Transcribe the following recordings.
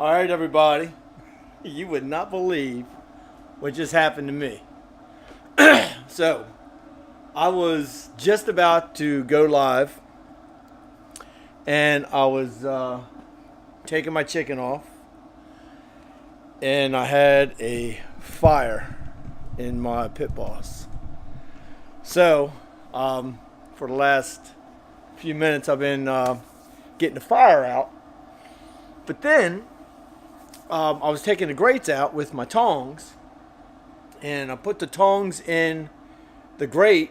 All right, everybody. You would not believe what just happened to me. So, I was just about to go live, and I was taking my chicken off, and I had a fire in my pit boss. So, for the last few minutes, I've been getting the fire out. But then, I was taking the grates out with my tongs, and I put the tongs in the grate,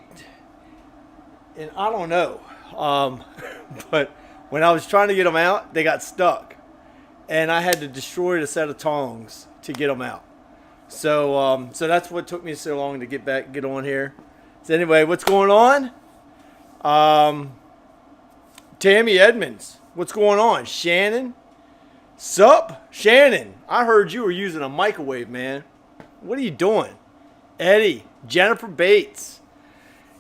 and I don't know, but when I was trying to get them out, they got stuck, and I had to destroy the set of tongs to get them out. So that's what took me so long to get on here. So anyway, what's going on? Tammy Edmonds, what's going on? Shannon, sup? Shannon, I heard you were using a microwave, man. What are you doing? Eddie, Jennifer Bates.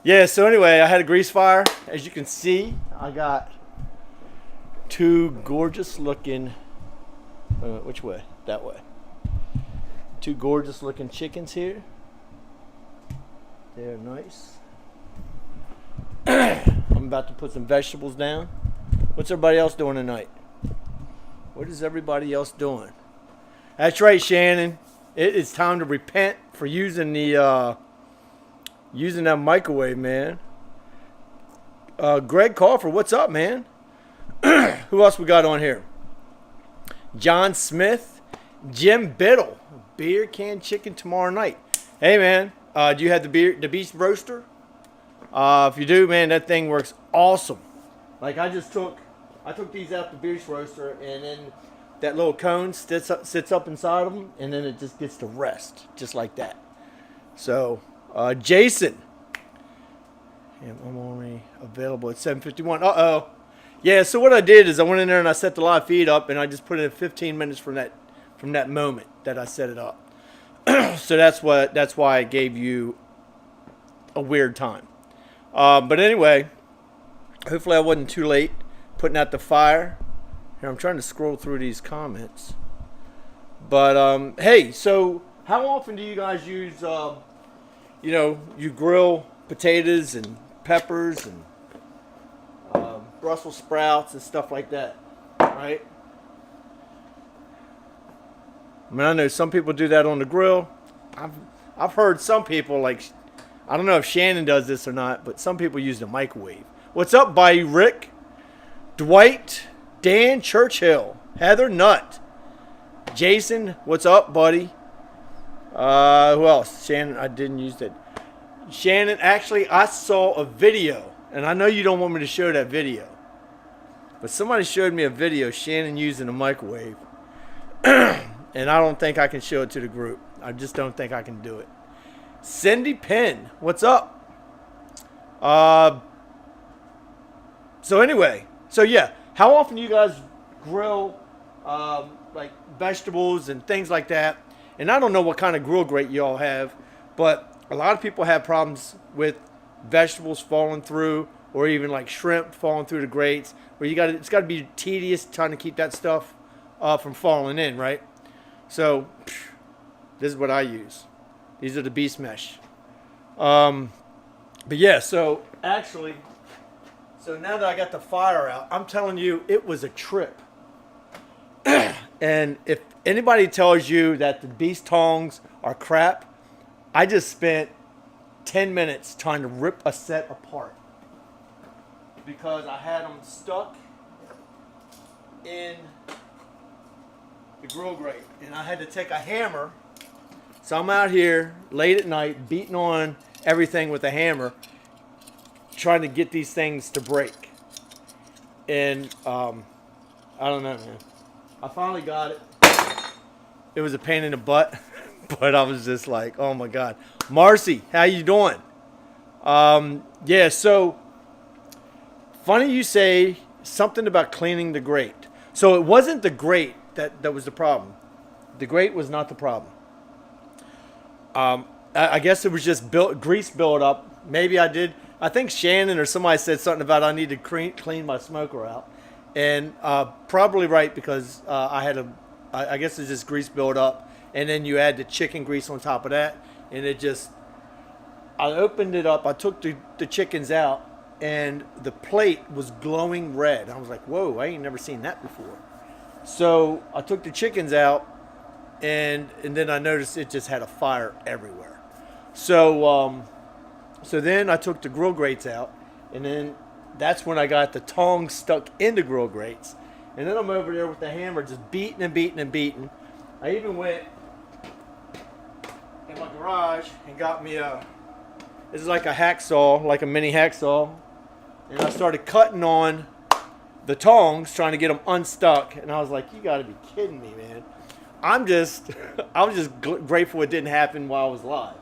Yeah, so anyway, I had a grease fire. As you can see, I got two gorgeous looking, which way? That way. Two gorgeous looking chickens here. They're nice. I'm about to put some vegetables down. What's everybody else doing tonight? What is everybody else doing? That's right, Shannon. It is time to repent for using the using that microwave, man. Greg Coffer, what's up, man? Who else we got on here? John Smith, Jim Biddle, beer can chicken tomorrow night. Hey, man, do you have the beast roaster? If you do, man, that thing works awesome. Like I took these out the beast roaster, and then that little cone sits up inside of them, and then it just gets to rest, just like that. So, Jason, I'm only available at 7:51. Uh-oh. Yeah, so what I did is I went in there and I set the live feed up, and I just put in 15 minutes from that moment that I set it up. So that's why I gave you a weird time. But anyway, hopefully I wasn't too late putting out the fire. Here, I'm trying to scroll through these comments. But, hey, so how often do you guys use, you grill potatoes and peppers and Brussels sprouts and stuff like that, right? I mean, I know some people do that on the grill. I've heard some people, like, I don't know if Shannon does this or not, but some people use the microwave. What's up, Bayou Rick? Dwight, Dan Churchill, Heather Nutt, Jason, what's up, buddy? Who else? Shannon, I didn't use that. Shannon, actually, I saw a video, and I know you don't want me to show that video, but somebody showed me a video Shannon using a microwave, and I don't think I can show it to the group. I just don't think I can do it. Cindy Penn, what's up? So anyway, so yeah, how often do you guys grill like vegetables and things like that? And I don't know what kind of grill grate you all have, but a lot of people have problems with vegetables falling through, or even like shrimp falling through the grates, where it's got to be tedious trying to keep that stuff from falling in, right? So this is what I use. These are the Beast Mesh. But yeah, so actually, so now that I got the fire out, I'm telling you, it was a trip. And if anybody tells you that the Beast tongs are crap, I just spent 10 minutes trying to rip a set apart, because I had them stuck in the grill grate, and I had to take a hammer. So I'm out here late at night beating on everything with a hammer, trying to get these things to break. And I don't know, man. I finally got it. It was a pain in the butt, but I was just like, oh my God. Marcy, how you doing? Yeah, so funny you say something about cleaning the grate. So it wasn't the grate that was the problem. The grate was not the problem. I guess it was just grease buildup. Maybe I think Shannon or somebody said something about I need to clean my smoker out. And probably right, because I had I guess it's just grease buildup, and then you add the chicken grease on top of that, and it just. I opened it up. I took the chickens out, and the plate was glowing red. I was like, "Whoa! I ain't never seen that before." So I took the chickens out, and then I noticed it just had a fire everywhere. So so then I took the grill grates out, and then that's when I got the tongs stuck in the grill grates. And then I'm over there with the hammer just beating and beating and beating. I even went in my garage and got me this is like a hacksaw, like a mini hacksaw. And I started cutting on the tongs, trying to get them unstuck. And I was like, you gotta be kidding me, man. I was just grateful it didn't happen while I was live.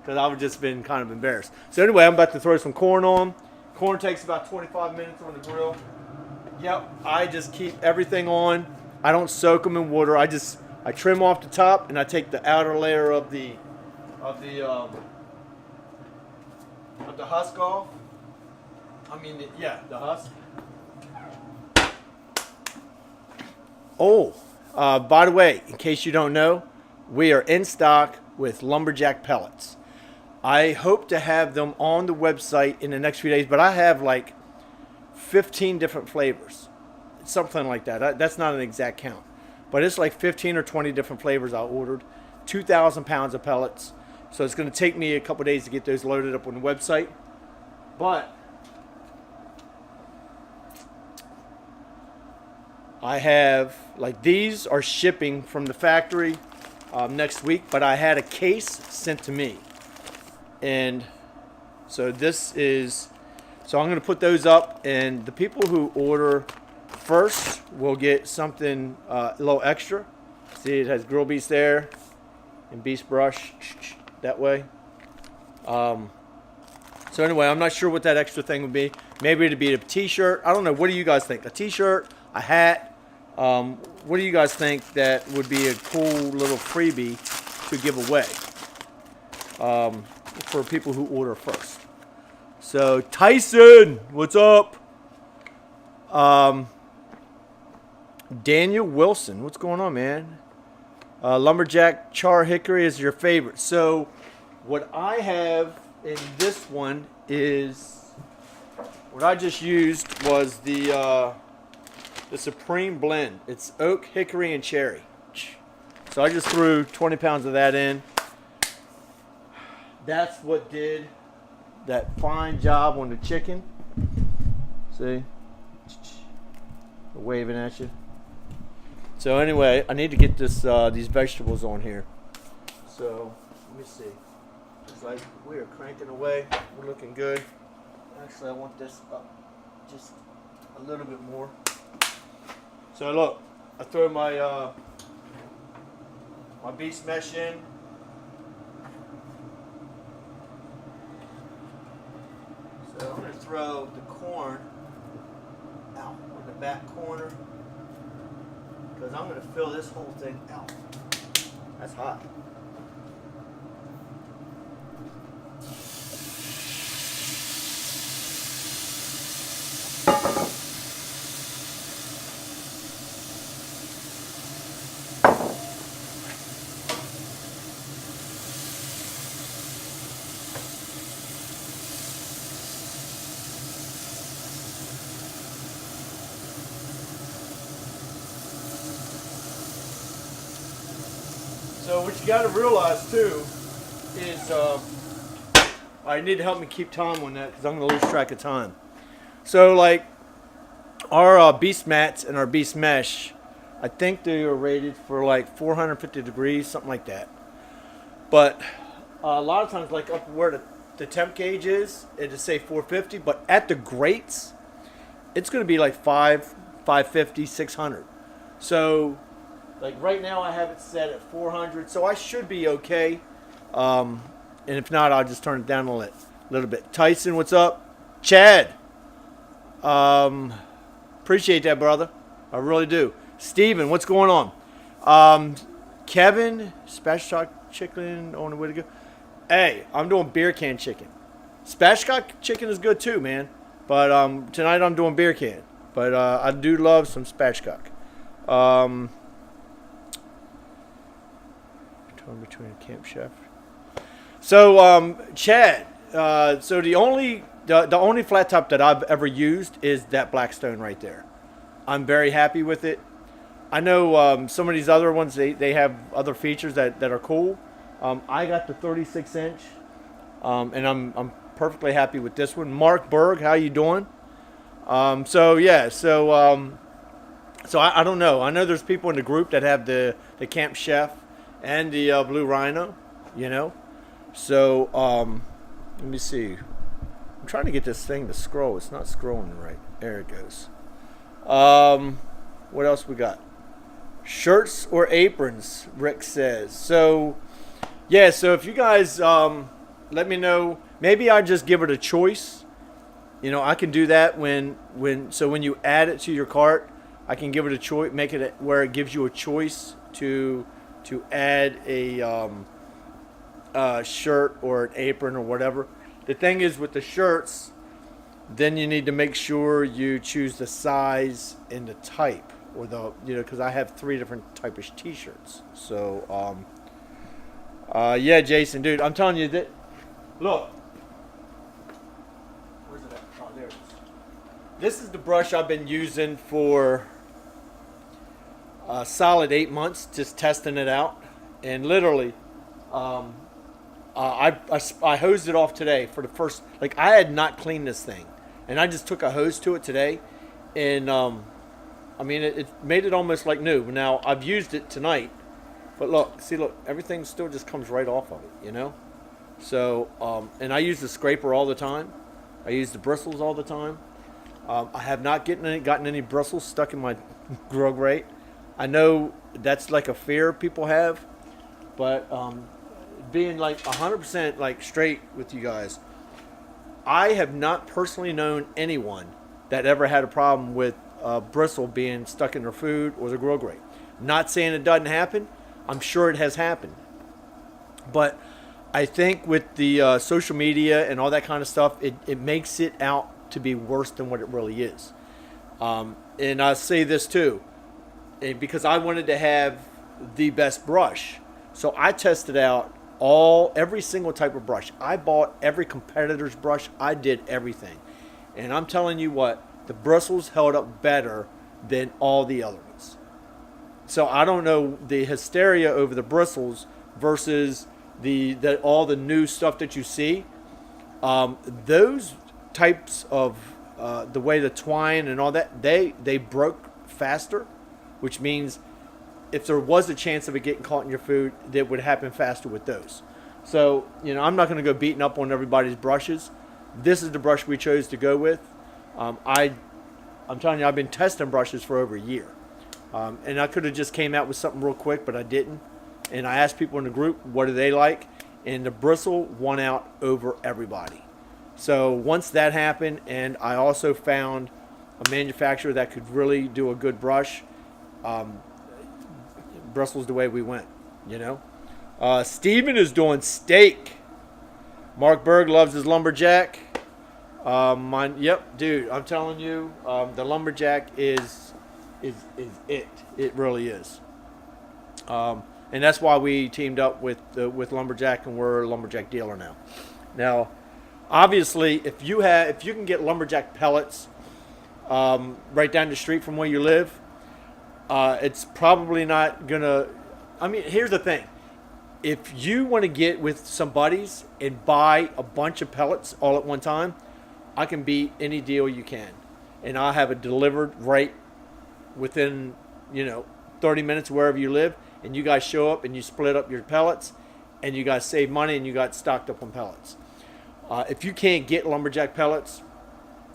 Because I would just been kind of embarrassed. So anyway, I'm about to throw some corn on. Corn takes about 25 minutes on the grill. Yep, I just keep everything on. I don't soak them in water. I trim off the top and I take the outer layer of the husk off. The husk. Oh, by the way, in case you don't know, we are in stock with lumberjack pellets. I hope to have them on the website in the next few days, but I have like 15 different flavors, something like that. That's not an exact count, but it's like 15 or 20 different flavors I ordered, 2,000 pounds of pellets. So it's going to take me a couple days to get those loaded up on the website. But I have, like, these are shipping from the factory next week, but I had a case sent to me. And so so I'm going to put those up, and the people who order first will get something a little extra. See, it has grill beast there and beast brush that way. So anyway, I'm not sure what that extra thing would be. Maybe it'd be a t-shirt. I don't know. What do you guys think? A t-shirt, a hat. What do you guys think that would be a cool little freebie to give away for people who order first? So Tyson, what's up? Daniel Wilson, what's going on, man? Lumberjack char hickory is your favorite. So what I have in this one is, what I just used was the Supreme Blend. It's oak, hickory, and cherry. So I just threw 20 pounds of that in. That's what did that fine job on the chicken. See? Waving at you. So anyway, I need to get these vegetables on here. So let me see. It's like we are cranking away. We're looking good. Actually, I want this up just a little bit more. So look, I throw my my beast mesh in. So I'm going to throw the corn out in the back corner, because I'm going to fill this whole thing out. That's hot. So what you got to realize too is I need to help me keep time on that, because I'm going to lose track of time. So like our beast mats and our beast mesh, I think they are rated for like 450 degrees, something like that. But a lot of times, like up where the temp gauge is, it'll say 450, but at the grates, it's going to be like 550, 600. So like right now I have it set at 400, so I should be okay. And if not, I'll just turn it down a little bit. Tyson, what's up? Chad, appreciate that, brother. I really do. Steven, what's going on? Kevin, spatchcock chicken on the way to go. Hey, I'm doing beer can chicken. Spatchcock chicken is good too, man. But tonight I'm doing beer can. But I do love some spatchcock. Torn between a camp chef. So, Chad. So the only flat top that I've ever used is that Blackstone right there. I'm very happy with it. I know some of these other ones they have other features that are cool. I got the 36 inch, and I'm perfectly happy with this one. Mark Berg, how you doing? So yeah, so I don't know. I know there's people in the group that have the Camp Chef and the Blue Rhino, you know. So let me see. I'm trying to get this thing to scroll. It's not scrolling right. There it goes. What else we got? Shirts or aprons, Rick says. So yeah, so if you guys let me know, maybe I just give it a choice. You know, I can do that when you add it to your cart, I can give it a choice, make it where it gives you a choice to add a shirt or an apron or whatever. The thing is with the shirts, then you need to make sure you choose the size and the type, or because I have 3 different type of t-shirts. So yeah, Jason, dude, I'm telling you that. Look, where's it at? Oh, there it is. This is the brush I've been using for a solid 8 months, just testing it out, and literally, I hosed it off today for the first. Like, I had not cleaned this thing, and I just took a hose to it today, and I mean it made it almost like new. Now I've used it tonight, but look, everything still just comes right off of it, you know. So and I use the scraper all the time. I use the bristles all the time. I have not gotten any bristles stuck in my grill grate. I know that's like a fear people have, but being like 100% like straight with you guys, I have not personally known anyone that ever had a problem with bristle being stuck in their food or the grill grate. Not saying it doesn't happen. I'm sure it has happened. But I think with the social media and all that kind of stuff, it makes it out to be worse than what it really is. And I say this too, because I wanted to have the best brush. So I tested out every single type of brush. I bought every competitor's brush. I did everything. And I'm telling you what, the bristles held up better than all the other ones. So I don't know the hysteria over the bristles versus all the new stuff that you see. Those types of the way the twine and all that, they broke faster, which means if there was a chance of it getting caught in your food, that would happen faster with those. So, I'm not going to go beating up on everybody's brushes. This is the brush we chose to go with. I'm telling you, I've been testing brushes for over a year. And I could have just came out with something real quick, but I didn't. And I asked people in the group, what do they like? And the bristle won out over everybody. So once that happened, and I also found a manufacturer that could really do a good brush, bristle's the way we went, Steven is doing steak. Mark Berg loves his lumberjack. Yep, dude, I'm telling you, the lumberjack is it. It really is. And that's why we teamed up with Lumberjack, and we're a Lumberjack dealer now. Now, obviously, if you can get Lumberjack pellets right down the street from where you live, it's probably not gonna. I mean, here's the thing: if you want to get with some buddies and buy a bunch of pellets all at one time, I can beat any deal you can, and I'll have it delivered right within 30 minutes wherever you live. And you guys show up and you split up your pellets, and you guys save money, and you got stocked up on pellets. If you can't get Lumberjack pellets,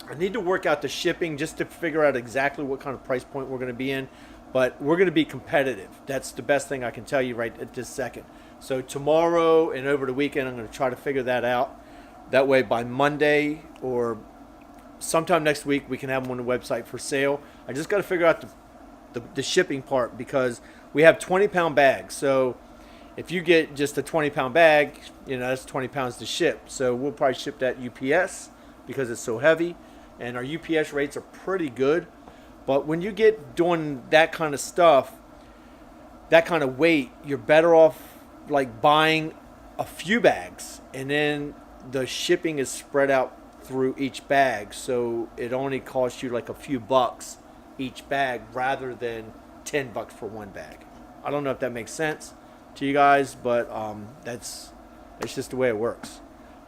I need to work out the shipping just to figure out exactly what kind of price point we're going to be in. But we're going to be competitive. That's the best thing I can tell you right at this second. So tomorrow and over the weekend, I'm going to try to figure that out. That way by Monday or sometime next week, we can have them on the website for sale. I just got to figure out the shipping part, because we have 20-pound bags. So if you get just a 20-pound bag, that's 20 pounds to ship. So we'll probably ship that UPS because it's so heavy. And our UPS rates are pretty good. But when you get doing that kind of stuff, that kind of weight, you're better off, like buying a few bags, and then the shipping is spread out through each bag, so it only costs you like a few bucks each bag rather than $10 for one bag. I don't know if that makes sense to you guys, but that's just the way it works.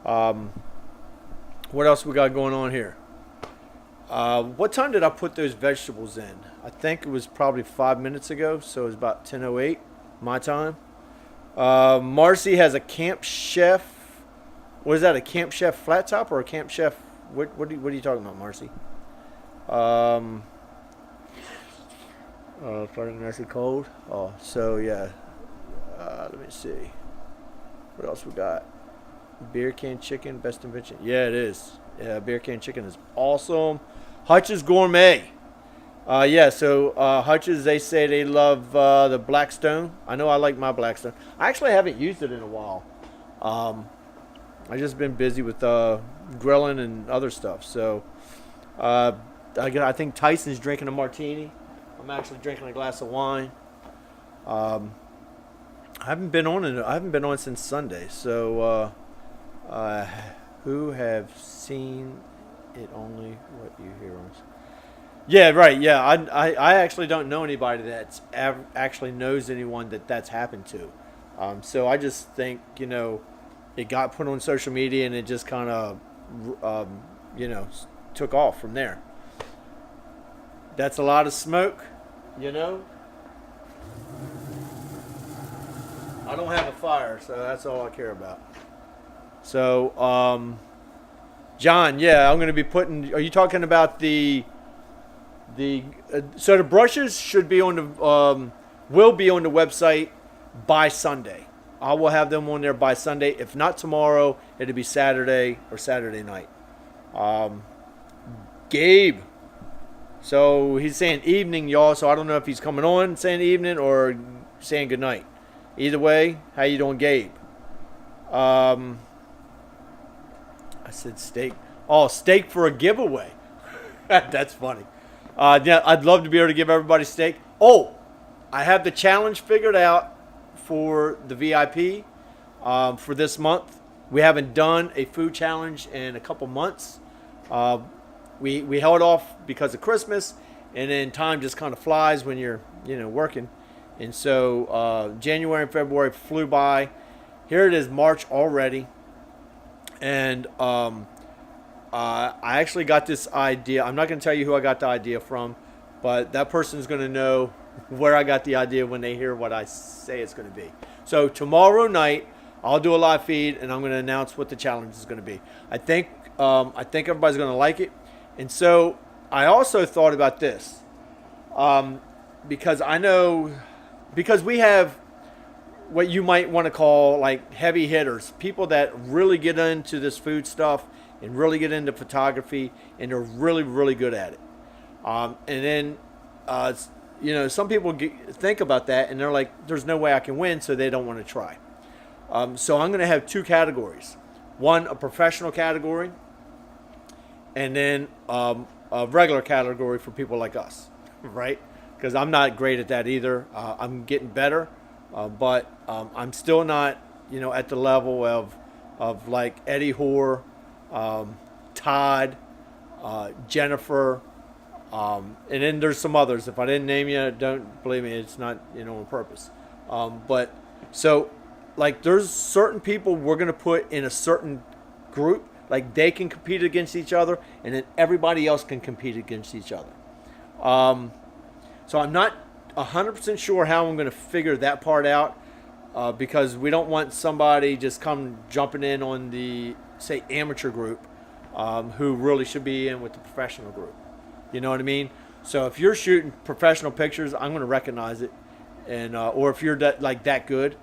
What else we got going on here? What time did I put those vegetables in? I think it was probably 5 minutes ago, so it was about 10:08 my time. Marcy has a Camp Chef. What is that? A Camp Chef flat top or a Camp Chef? What are you talking about, Marcy? Starting nice and cold. Oh, so yeah. Let me see. What else we got? Beer can chicken, best invention. Yeah, it is. Yeah, beer can chicken is awesome. Hutch's Gourmet. So Hutch's, they say they love the Blackstone. I know I like my Blackstone. I actually haven't used it in a while. I've just been busy with grilling and other stuff. So I think Tyson's drinking a martini. I'm actually drinking a glass of wine. I haven't been on since Sunday. So who have seen it only what you hear on. Yeah, right. Yeah, I actually don't know anybody that's actually knows anyone that's happened to. So I just think, it got put on social media and it just kind of, took off from there. That's a lot of smoke, I don't have a fire, so that's all I care about. So, John, yeah, I'm going to be putting. Are you talking about so the brushes should be on the will be on the website by Sunday. I will have them on there by Sunday. If not tomorrow, it'll be Saturday or Saturday night. Gabe. So he's saying evening, y'all. So I don't know if he's coming on saying evening or saying good night. Either way, how you doing, Gabe? I said steak. Oh, steak for a giveaway. That's funny. Yeah, I'd love to be able to give everybody steak. Oh, I have the challenge figured out for the VIP for this month. We haven't done a food challenge in a couple months. We held off because of Christmas, and then time just kind of flies when you're working. And so January and February flew by. Here it is, March already. And I actually got this idea. I'm not going to tell you who I got the idea from, but that person's going to know where I got the idea when they hear what I say it's going to be. So tomorrow night, I'll do a live feed, and I'm going to announce what the challenge is going to be. I think everybody's going to like it. And so I also thought about this because we have what you might want to call like heavy hitters, people that really get into this food stuff and really get into photography, and they're really, really good at it. And then, some people think about that, and they're like, there's no way I can win, so they don't want to try. So I'm going to have two categories. One, a professional category, and then a regular category for people like us, right? Because I'm not great at that either. I'm getting better, but I'm still not, at the level of like Eddie Hoare, Todd, Jennifer, and then there's some others. If I didn't name you, don't believe me. It's not, on purpose. But so, like, there's certain people we're gonna put in a certain group. Like, they can compete against each other, and then everybody else can compete against each other. So I'm not 100% sure how I'm going to figure that part out because we don't want somebody just jumping in on the, say, amateur group who really should be in with the professional group. You know what I mean? So if you're shooting professional pictures, I'm going to recognize it. And or if you're that good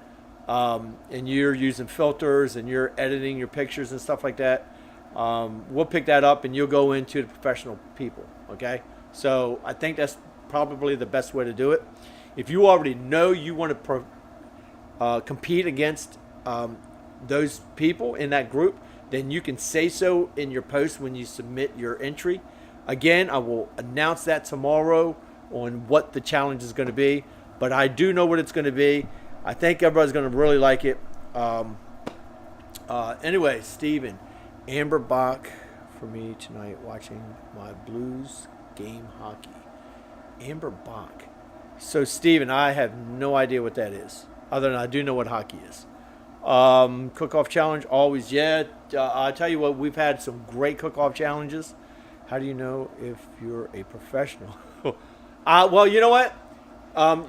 and you're using filters and you're editing your pictures and stuff like that, we'll pick that up and you'll go into the professional people, okay? So I think that's probably the best way to do it. If you already know you want to compete against those people in that group, then you can say so in your post when you submit your entry. Again, I will announce that tomorrow on what the challenge is going to be, but I do know what it's going to be. I think everybody's going to really like it. Anyway, Steven, Amber Bach for me tonight watching my Blues game hockey. Amber Bach. So, Steven, I have no idea what that is, other than I do know what hockey is. Cook-off challenge, always, yeah. I'll tell you what, we've had some great cook-off challenges. How do you know if you're a professional? Well, you know what?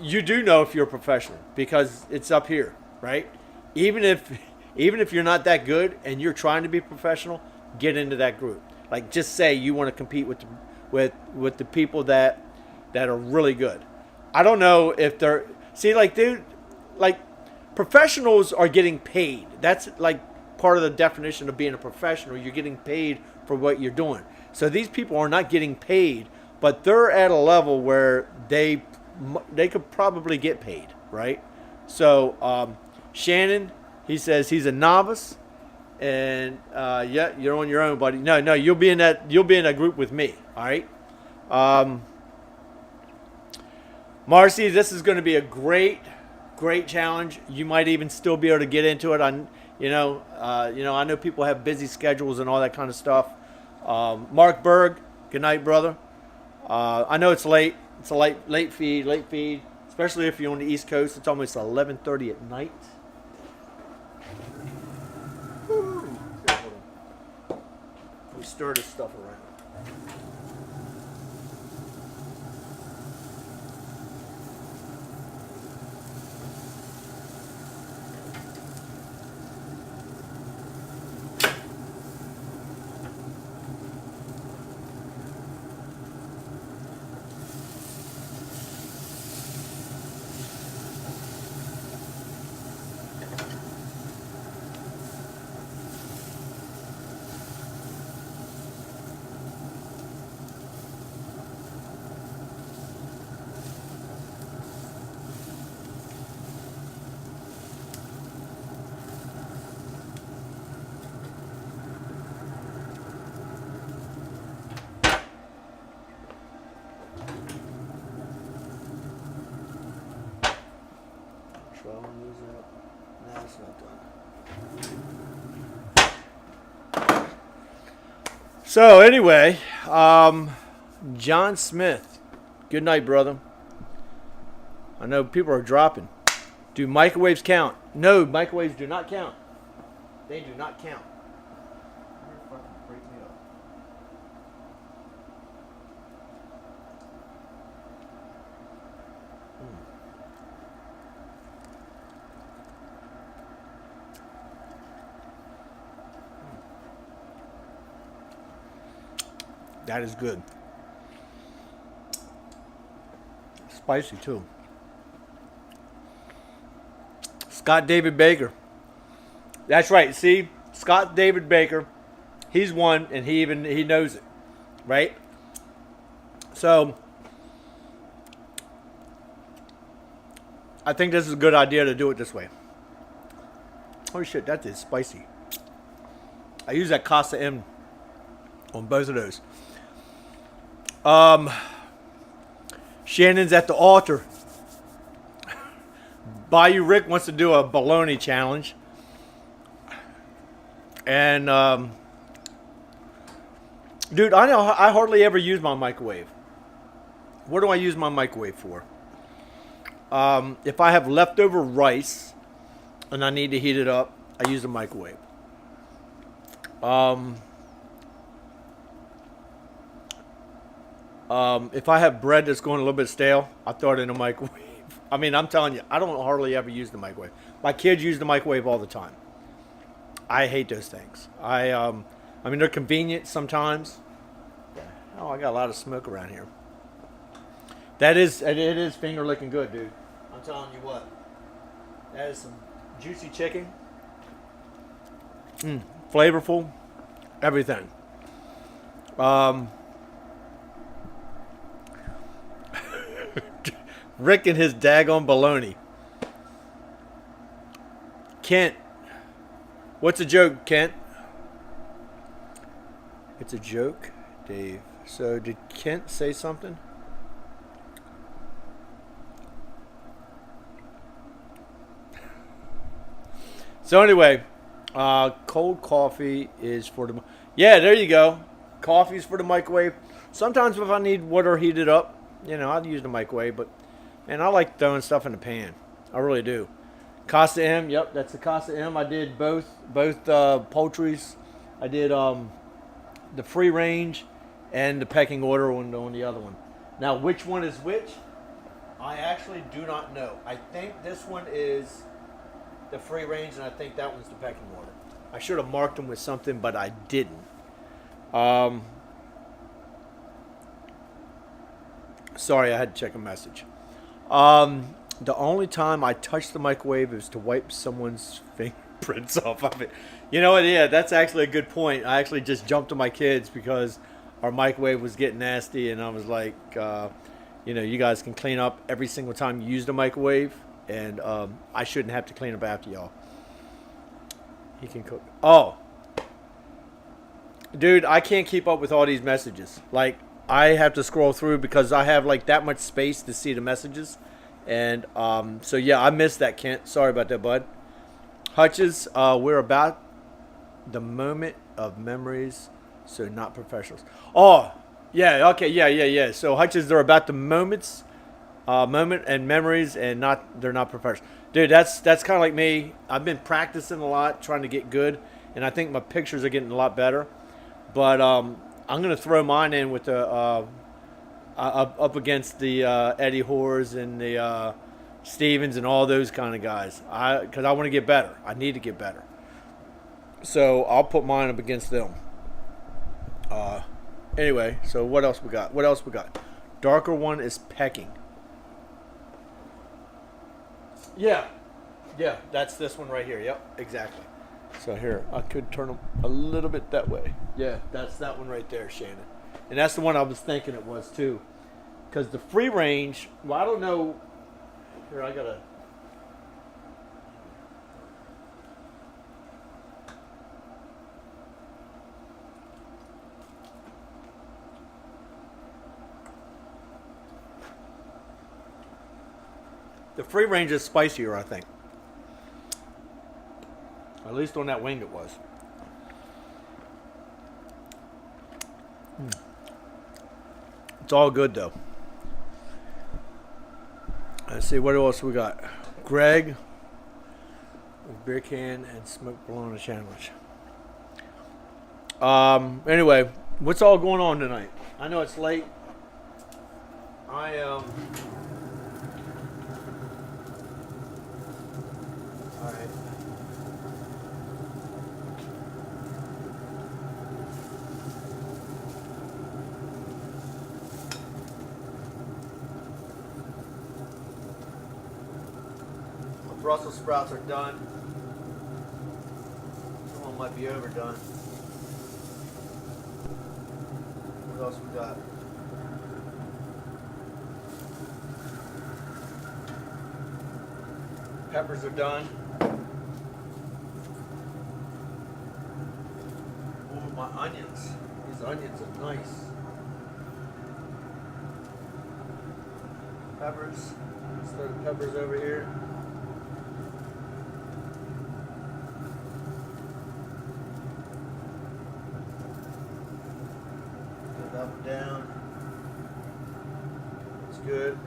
You do know if you're a professional because it's up here, right? Even if you're not that good and you're trying to be professional, get into that group. Like, just say you want to compete with the people that are really good. I don't know if they're dude, like professionals are getting paid. That's like part of the definition of being a professional. You're getting paid for what you're doing. So these people are not getting paid, but they're at a level where they could probably get paid, right? So Shannon, he says he's a novice, and yeah, you're on your own, buddy. No, you'll be in that group with me. All right. Marcy, this is going to be a great challenge. You might even still be able to get into it. I know people have busy schedules and all that kind of stuff. Mark Berg, good night, brother. I know it's late. It's a late feed, especially if you're on the East Coast. It's almost 11:30 at night. We stir this stuff around. No, it's not done. So anyway, John Smith, good night, brother. I know people are dropping. Do microwaves count? No, microwaves do not count. They do not count. That is good. Spicy too. Scott David Baker. That's right. See, Scott David Baker, he's won, and he knows it, right? So I think this is a good idea to do it this way. Oh shit, that is spicy. I use that Casa M on both of those. Shannon's at the altar. Bayou Rick wants to do a bologna challenge. And dude, I hardly ever use my microwave. What do I use my microwave for? If I have leftover rice and I need to heat it up, I use the microwave. If I have bread that's going a little bit stale, I throw it in the microwave. I mean, I'm telling you, I don't hardly ever use the microwave. My kids use the microwave all the time. I hate those things. I mean, they're convenient sometimes. Oh, I got a lot of smoke around here. It is finger licking good, dude. I'm telling you what. That is some juicy chicken. Flavorful. Everything. Rick and his daggone baloney. Kent. What's a joke, Kent? It's a joke, Dave. So did Kent say something? So anyway, cold coffee is for the. Yeah, there you go. Coffee's for the microwave. Sometimes if I need water heated up, I'd use the microwave. But man, I like throwing stuff in the pan. I really do. Casa M. Yep, that's the Casa M. I did both poultries. I did the free range and the pecking order on the other one. Now, which one is which? I actually do not know. I think this one is the free range, and I think that one's the pecking order. I should have marked them with something, but I didn't. Sorry, I had to check a message. The only time I touch the microwave is to wipe someone's fingerprints off of it. You know what? Yeah, that's actually a good point. I actually just jumped to my kids because our microwave was getting nasty, and I was like, you guys can clean up every single time you use the microwave, and I shouldn't have to clean up after y'all. He can cook. Oh, dude, I can't keep up with all these messages. Like, I have to scroll through because I have like that much space to see the messages. And so, yeah, I missed that, Kent. Sorry about that, bud. Hutches, we're about the moment of memories, so not professionals. Oh, yeah, okay, yeah. So Hutches, they're about the moment and memories, and they're not professionals. Dude, that's kind of like me. I've been practicing a lot, trying to get good, and I think my pictures are getting a lot better. But I'm going to throw mine in with the up against the Eddie Hoars and the Stevens and all those kind of guys. Because I want to get better. I need to get better. So I'll put mine up against them. Anyway, so what else we got? Darker one is pecking. Yeah, that's this one right here. Yep, exactly. So here, I could turn them a little bit that way. Yeah, that's that one right there, Shannon. And that's the one I was thinking it was too. Because the free range, well, I don't know. Here, I got to. The free range is spicier, I think. At least on that wing it was. It's all good though. Let's see, what else we got? Greg with beer can and smoked bologna sandwich. Anyway, what's all going on tonight? I know it's late. I all right. Brussels sprouts are done. Some of them might be overdone. What else we got? Peppers are done. Ooh, my onions. These onions are nice. Peppers. Let's throw the peppers over here. Up and down. It's good.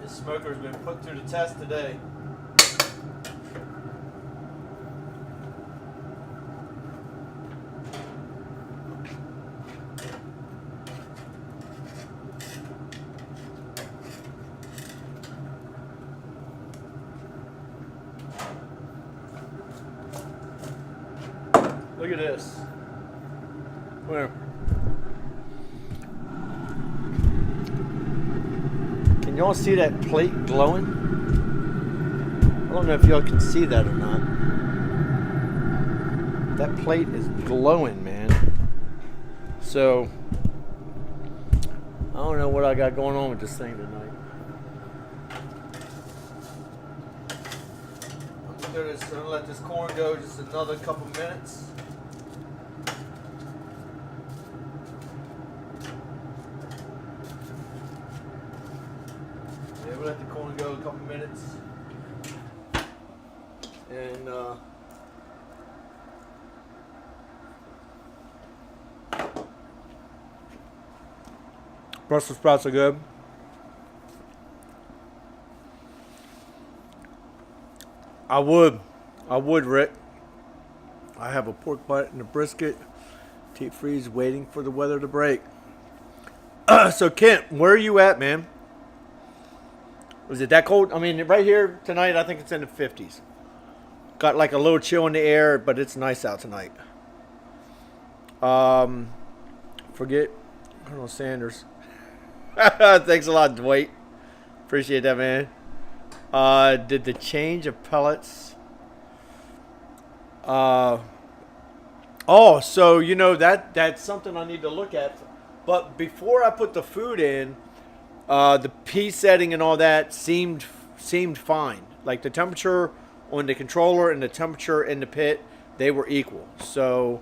Smoker's been put through the test today. Look at this. Where? Can y'all see that plate glowing? I don't know if y'all can see that or not. That plate is glowing, man. So, I don't know what I got going on with this thing tonight. I'm gonna let this corn go just another couple minutes. Yeah, we'll let the corn go a couple minutes. And Brussels sprouts are good. I would, Rick. I have a pork butt and a brisket. Deep freeze, waiting for the weather to break. So Kent, where are you at, man? Was it that cold? I mean, right here tonight, I think it's in the 50s. Got like a little chill in the air, but it's nice out tonight. Forget Colonel Sanders. Thanks a lot, Dwight. Appreciate that, man. Did the change of pellets? Oh, so you know that's something I need to look at. But before I put the food in, the P setting and all that seemed fine. Like the temperature on the controller and the temperature in the pit, they were equal. So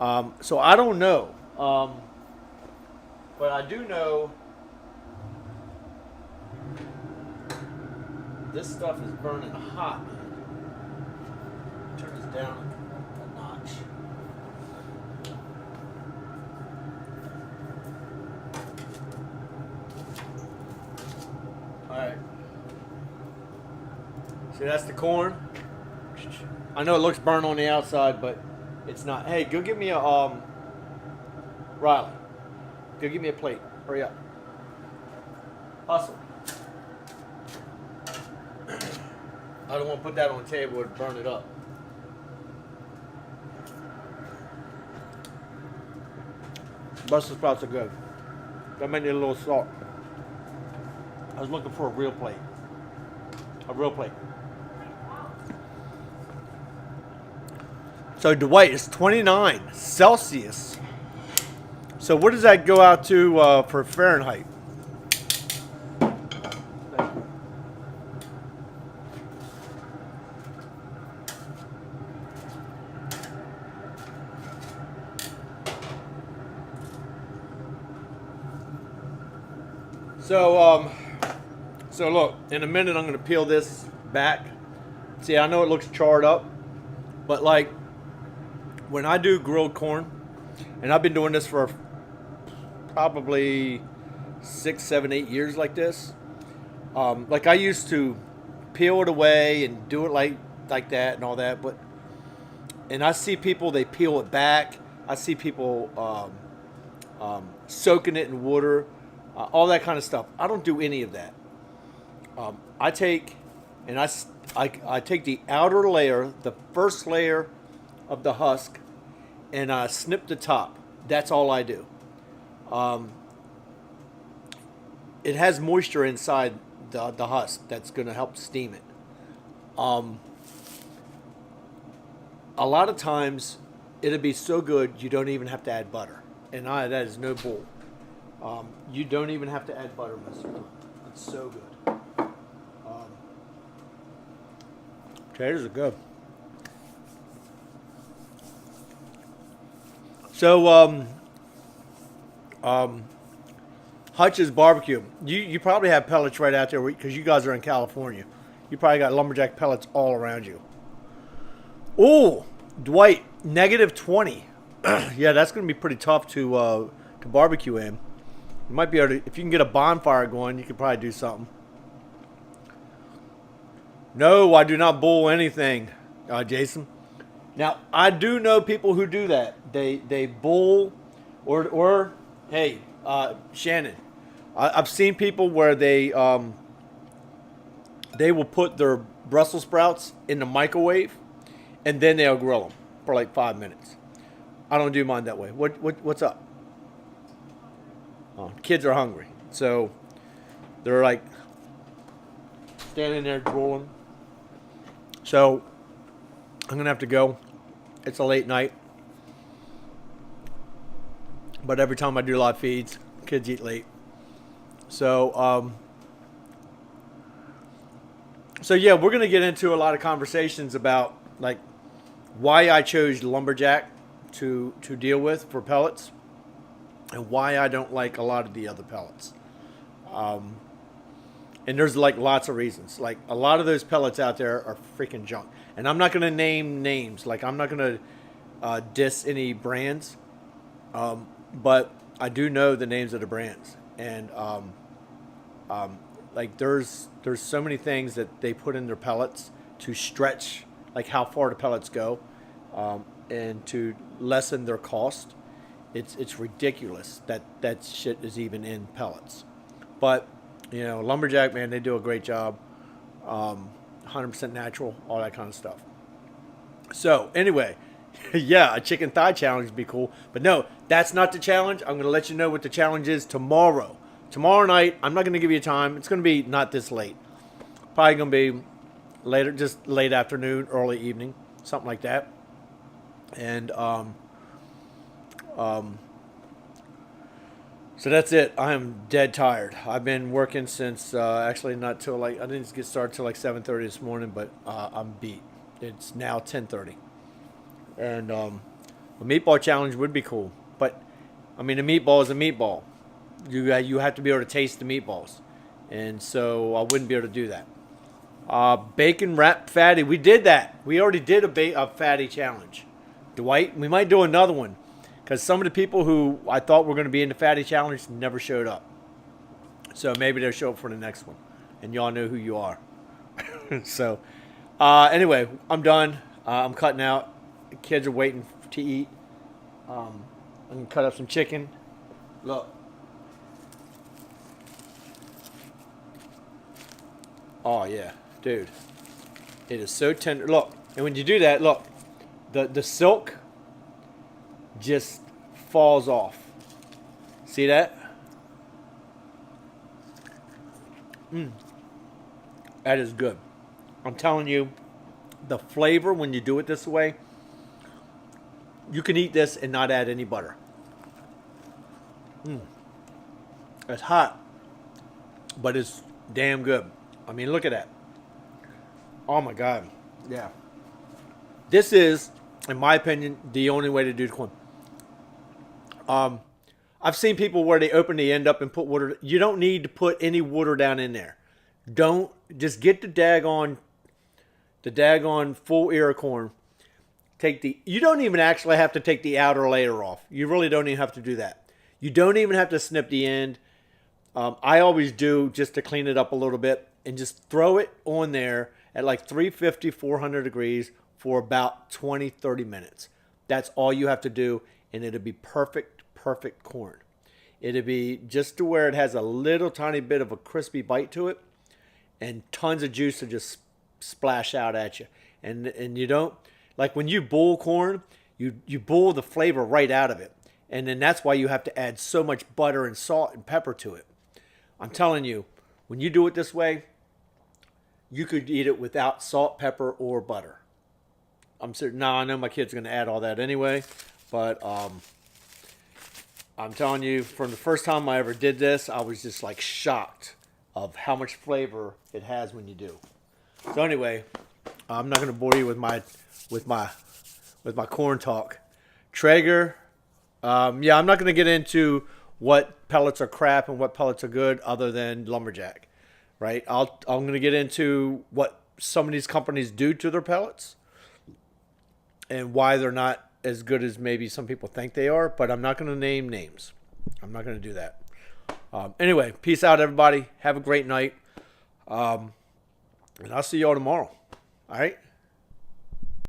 I don't know. But I do know this stuff is burning hot, man. Turn this down a notch. Alright. See, that's the corn. I know it looks burnt on the outside, but it's not. Hey, go get me a Riley. Go get me a plate. Hurry up. Hustle. I don't want to put that on the table and burn it up. Brussels sprouts are good. That might need a little salt. I was looking for a real plate. A real plate. So Dwight, it's 29 Celsius. So what does that go out to for Fahrenheit? So look, in a minute I'm going to peel this back. See, I know it looks charred up, but like when I do grilled corn, and I've been doing this for probably 6, 7, 8 years like this. Like I used to peel it away and do it like that and all that, and I see people, they peel it back. I see people soaking it in water. All that kind of stuff. I don't do any of that. I take the outer layer, the first layer of the husk, and I snip the top. That's all I do. It has moisture inside the husk that's going to help steam it. A lot of times, it'll be so good you don't even have to add butter, and that is no bull. You don't even have to add butter most of the time. It's so good. Potatoes are good. So, Hutch's Barbecue. You probably have pellets right out there because you guys are in California. You probably got lumberjack pellets all around you. Oh, Dwight, -20. Yeah, that's going to be pretty tough to barbecue in. You might be able to, if you can get a bonfire going, you could probably do something. No, I do not boil anything, Jason. Now, I do know people who do that. They boil, or hey, Shannon, I've seen people where they will put their Brussels sprouts in the microwave, and then they'll grill them for like 5 minutes. I don't do mine that way. What's up? Oh, kids are hungry, so they're like standing there drooling. So I'm gonna have to go. It's a late night, but every time I do live feeds, kids eat late. So so yeah, we're gonna get into a lot of conversations about like why I chose lumberjack to deal with for pellets, and why I don't like a lot of the other pellets. And there's like lots of reasons. Like a lot of those pellets out there are freaking junk. And I'm not gonna name names. Like I'm not gonna diss any brands, but I do know the names of the brands. And like there's so many things that they put in their pellets to stretch like how far the pellets go, and to lessen their cost. It's ridiculous that shit is even in pellets. But you know, lumberjack, man, they do a great job. 100% natural, all that kind of stuff. So anyway, yeah, a chicken thigh challenge would be cool. But no, that's not the challenge. I'm going to let you know what the challenge is tomorrow. Tomorrow night, I'm not going to give you a time. It's going to be not this late. Probably going to be later, just late afternoon, early evening, something like that. And so that's it. I am dead tired. I've been working since actually not till like I didn't get started till like 7:30 this morning, but I'm beat. It's now 10:30, and a meatball challenge would be cool. But I mean, a meatball is a meatball. You have to be able to taste the meatballs, and so I wouldn't be able to do that. Bacon wrapped fatty. We did that. We already did a fatty challenge. Dwight, we might do another one. Because some of the people who I thought were going to be in the fatty challenge never showed up. So maybe they'll show up for the next one. And y'all know who you are. So anyway, I'm done. I'm cutting out. The kids are waiting to eat. I'm going to cut up some chicken. Look. Oh, yeah. Dude. It is so tender. Look. And when you do that, look. The silk just falls off. See that? That is good. I'm telling you, the flavor when you do it this way, you can eat this and not add any butter. It's hot, but it's damn good. I mean, look at that. Oh my God. Yeah. This is, in my opinion, the only way to do corn. I've seen people where they open the end up and put water. You don't need to put any water down in there. Don't just get the daggone full ear of corn. You don't even actually have to take the outer layer off. You really don't even have to do that. You don't even have to snip the end. I always do just to clean it up a little bit and just throw it on there at like 350, 400 degrees for about 20, 30 minutes. That's all you have to do, and it'll be perfect corn. It'll be just to where it has a little tiny bit of a crispy bite to it, and tons of juice to just splash out at you. And you don't, like when you boil corn, you boil the flavor right out of it. And then that's why you have to add so much butter and salt and pepper to it. I'm telling you, when you do it this way, you could eat it without salt, pepper, or butter. I'm certain. Now I know my kid's going to add all that anyway, but I'm telling you, from the first time I ever did this, I was just like shocked of how much flavor it has when you do. So anyway, I'm not going to bore you with my corn talk. Traeger, yeah, I'm not going to get into what pellets are crap and what pellets are good, other than lumberjack, right? I'm going to get into what some of these companies do to their pellets and why they're not as good as maybe some people think they are, but I'm not going to name names. I'm not going to do that. Anyway, peace out, everybody. Have a great night. And I'll see y'all tomorrow. All right?